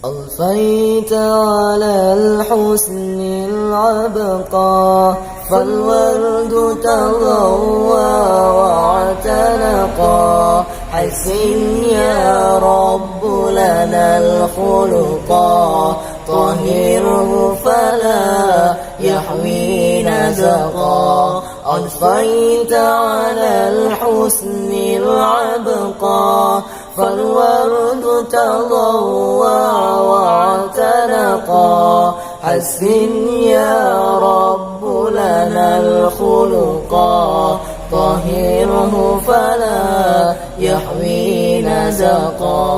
أضفيت على الحسن العبقى فالورد تضوى واعتنقا حسن يا رب لنا الخلقا طهره فلا يحوي نزقا أضفيت على الحسن العبقى فالورد تضوى واعتنقا حسن يا رب لنا الخلقا طهره فلا يحوي نزقا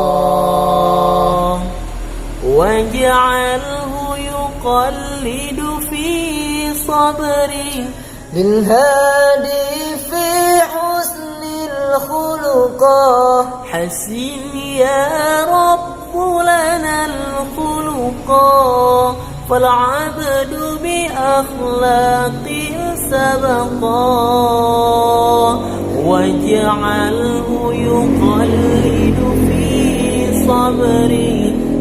واجعله يقلد في صبري للهادي في حسن الخلقا حسن يا رب لنا الخلقا فالعبد بأخلاق سبقا واجعله يقلد في صبري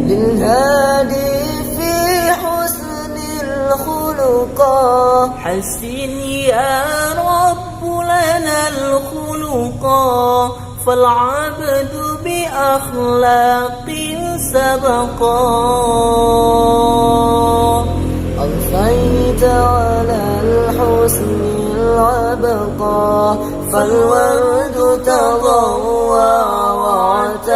للهادي في حسن الخلقا حسن يا رب لنا الخلقا فالعبد بأخلاق سبقا أضفيت على الحسن العبقى فالورد تضوى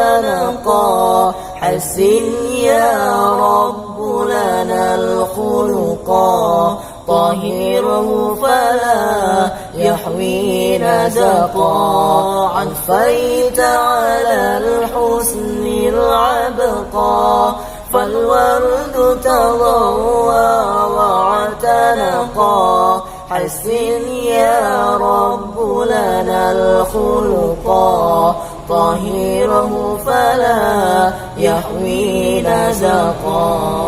واعتنقا حسن يا رب لنا الخلقا طهره فلا يحوي نزقا أضفيت على الحسن العبقى فالورد تضوى واعتنقا حسن يا رب لنا الخلقا طهره فلا يحوي نزقا